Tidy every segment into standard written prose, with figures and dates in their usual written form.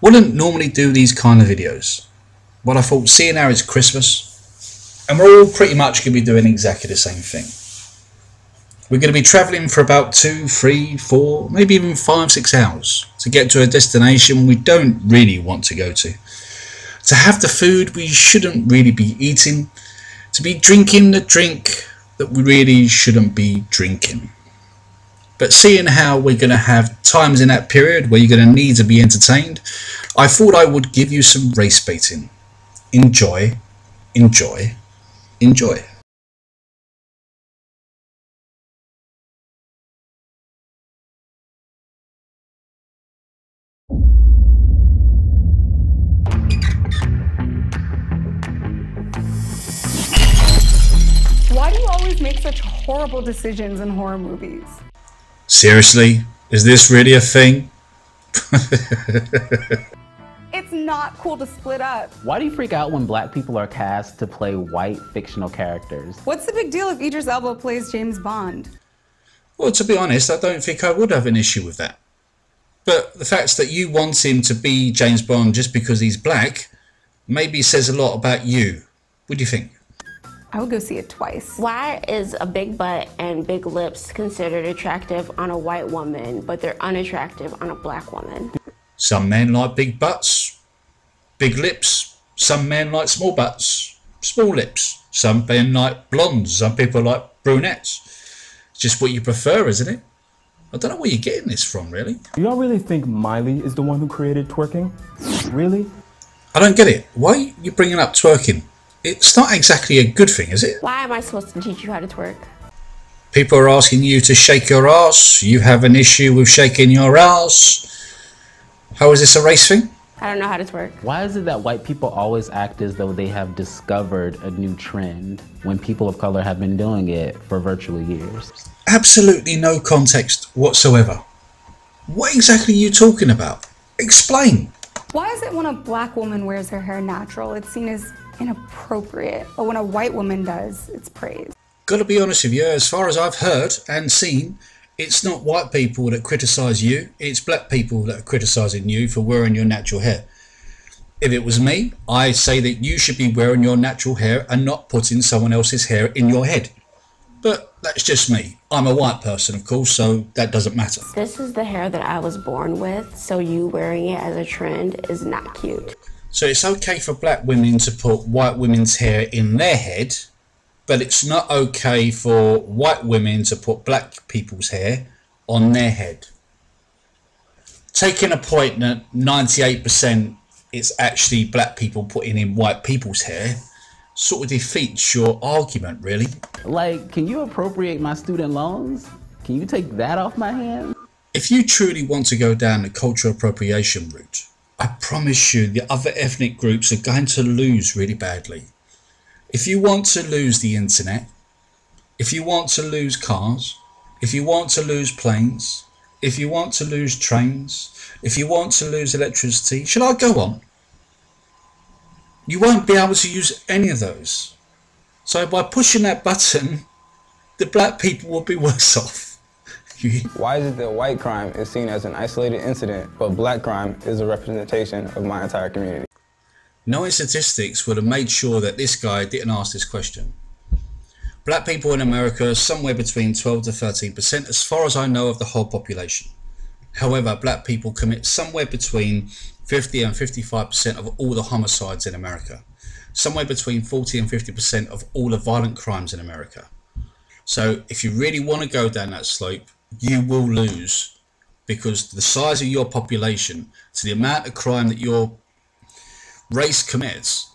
Wouldn't normally do these kind of videos, but I thought seeing how it's Christmas and we're all pretty much going to be doing exactly the same thing. We're going to be travelling for about 2, 3, 4, maybe even 5, 6 hours to get to a destination we don't really want to go to have the food we shouldn't really be eating, to be drinking the drink that we really shouldn't be drinking. But seeing how we're going to have times in that period where you're going to need to be entertained, I thought I would give you some race baiting. Enjoy, enjoy, enjoy. Why do you always make such horrible decisions in horror movies? Seriously? Is this really a thing? It's not cool to split up. Why do you freak out when black people are cast to play white fictional characters? What's the big deal if Idris Elba plays James Bond? Well, to be honest, I don't think I would have an issue with that. But the fact that you want him to be James Bond just because he's black maybe says a lot about you. What do you think? I would go see it twice. Why is a big butt and big lips considered attractive on a white woman, but they're unattractive on a black woman? Some men like big butts, big lips. Some men like small butts, small lips. Some men like blondes. Some people like brunettes. It's just what you prefer, isn't it? I don't know where you're getting this from, really. Do y'all really think Miley is the one who created twerking? Really? I don't get it. Why are you bringing up twerking? It's not exactly a good thing, is it? Why am I supposed to teach you how to twerk? People are asking you to shake your ass. You have an issue with shaking your ass. How is this a race thing? I don't know how to twerk. Why is it that white people always act as though they have discovered a new trend when people of color have been doing it for virtually years? Absolutely no context whatsoever. What exactly are you talking about? Explain. Why is it when a black woman wears her hair natural, it's seen as inappropriate, but when a white woman does, it's praised? Gotta be honest with you, as far as I've heard and seen, it's not white people that criticise you, it's black people that are criticising you for wearing your natural hair. If it was me, I'd say that you should be wearing your natural hair and not putting someone else's hair in your head. But that's just me. I'm a white person, of course, so that doesn't matter. This is the hair that I was born with, so you wearing it as a trend is not cute. So it's okay for black women to put white women's hair in their head, but it's not okay for white women to put black people's hair on their head. Taking a point that 98% it's actually black people putting in white people's hair sort of defeats your argument, really. Like, can you appropriate my student loans? Can you take that off my hands? If you truly want to go down the cultural appropriation route, I promise you the other ethnic groups are going to lose really badly. If you want to lose the internet, if you want to lose cars, if you want to lose planes, if you want to lose trains, if you want to lose electricity, shall I go on? You won't be able to use any of those. So by pushing that button, the black people will be worse off. Why is it that white crime is seen as an isolated incident, but black crime is a representation of my entire community? Knowing statistics would have made sure that this guy didn't ask this question. Black people in America are somewhere between 12 to 13% as far as I know of the whole population. However, black people commit somewhere between 50 and 55% of all the homicides in America. Somewhere between 40 and 50% of all the violent crimes in America. So if you really want to go down that slope, you will lose, because the size of your population to the amount of crime that your race commits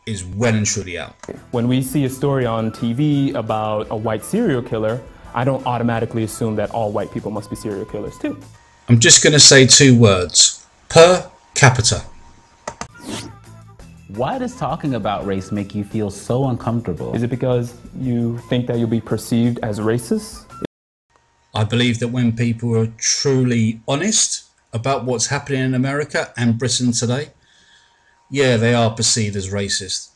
is well and truly out. When we see a story on TV about a white serial killer, I don't automatically assume that all white people must be serial killers too. I'm just going to say 2 words. Per capita. Why does talking about race make you feel so uncomfortable? Is it because you think that you'll be perceived as racist? I believe that when people are truly honest about what's happening in America and Britain today, yeah, they are perceived as racist.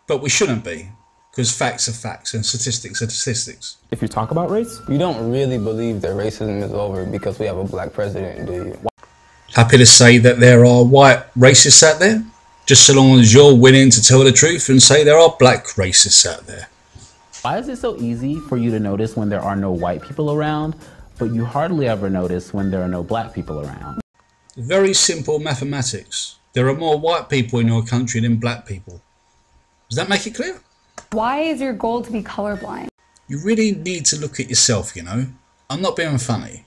But we shouldn't be, because facts are facts and statistics are statistics. If you talk about race? You don't really believe that racism is over because we have a black president, do you? Happy to say that there are white racists out there, just so long as you're willing to tell the truth and say there are black racists out there. Why is it so easy for you to notice when there are no white people around, but you hardly ever notice when there are no black people around? Very simple mathematics. There are more white people in your country than black people. Does that make it clear? Why is your goal to be colorblind? You really need to look at yourself, you know. I'm not being funny.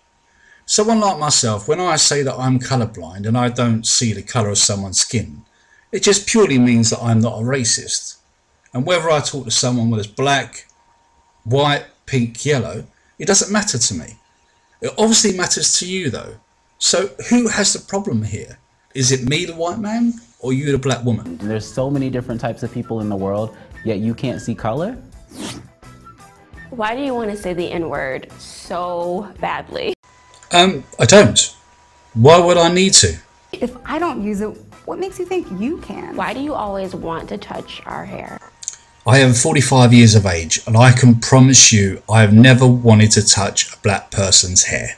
Someone like myself, when I say that I'm colourblind and I don't see the colour of someone's skin, it just purely means that I'm not a racist. And whether I talk to someone whether it's black, white, pink, yellow, it doesn't matter to me. It obviously matters to you though. So who has the problem here? Is it me, the white man, or you, the black woman? There's so many different types of people in the world, yet you can't see color? Why do you want to say the N-word so badly? I don't. Why would I need to? If I don't use it, what makes you think you can? Why do you always want to touch our hair? I am 45 years of age and I can promise you I have never wanted to touch a black person's hair.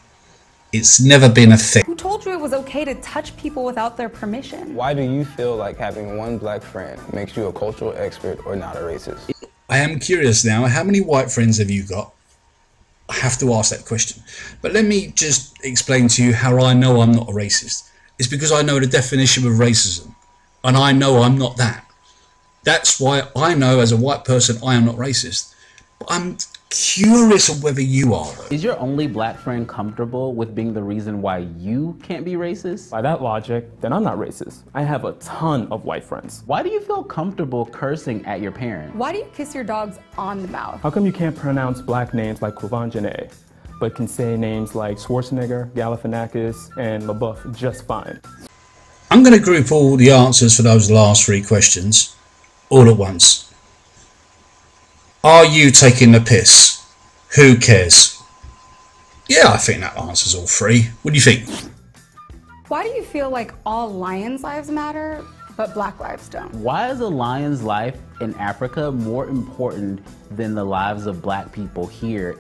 It's never been a thing. Who told you it was okay to touch people without their permission? Why do you feel like having one black friend makes you a cultural expert or not a racist? I am curious now, how many white friends have you got? I have to ask that question. But let me just explain to you how I know I'm not a racist. It's because I know the definition of racism. And I know I'm not that. That's why I know as a white person I am not racist. But I'm curious of whether you are though. Is your only black friend comfortable with being the reason why you can't be racist? By that logic, then I'm not racist. I have a ton of white friends. Why do you feel comfortable cursing at your parents? Why do you kiss your dogs on the mouth? How come you can't pronounce black names like Kuvanjane, but can say names like Schwarzenegger, Galifianakis, and LaBeouf just fine? I'm going to group all the answers for those last three questions all at once. Are you taking the piss? Who cares? Yeah, I think that answers all three. What do you think? Why do you feel like all lions' lives matter, but black lives don't? Why is a lion's life in Africa more important than the lives of black people here?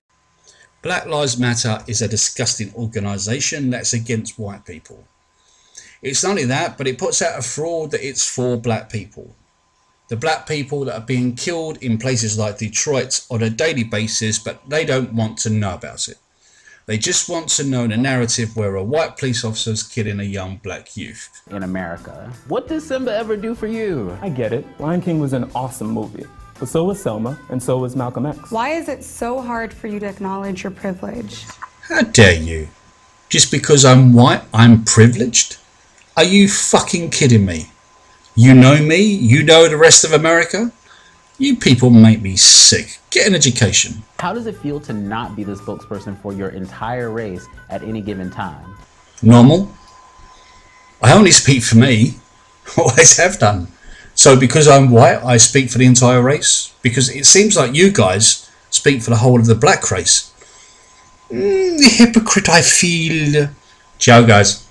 Black Lives Matter is a disgusting organisation that's against white people. It's not only that, but it puts out a fraud that it's for black people. The black people that are being killed in places like Detroit on a daily basis, but they don't want to know about it. They just want to know the narrative where a white police officer is killing a young black youth. In America. What did Simba ever do for you? I get it. Lion King was an awesome movie. But so was Selma, and so was Malcolm X. Why is it so hard for you to acknowledge your privilege? How dare you? Just because I'm white, I'm privileged? Are you fucking kidding me? You know me? You know the rest of America? You people make me sick. Get an education. How does it feel to not be the spokesperson for your entire race at any given time? Normal. I only speak for me. Always have done. So because I'm white, I speak for the entire race? Because it seems like you guys speak for the whole of the black race. The hypocrite I feel. Ciao guys.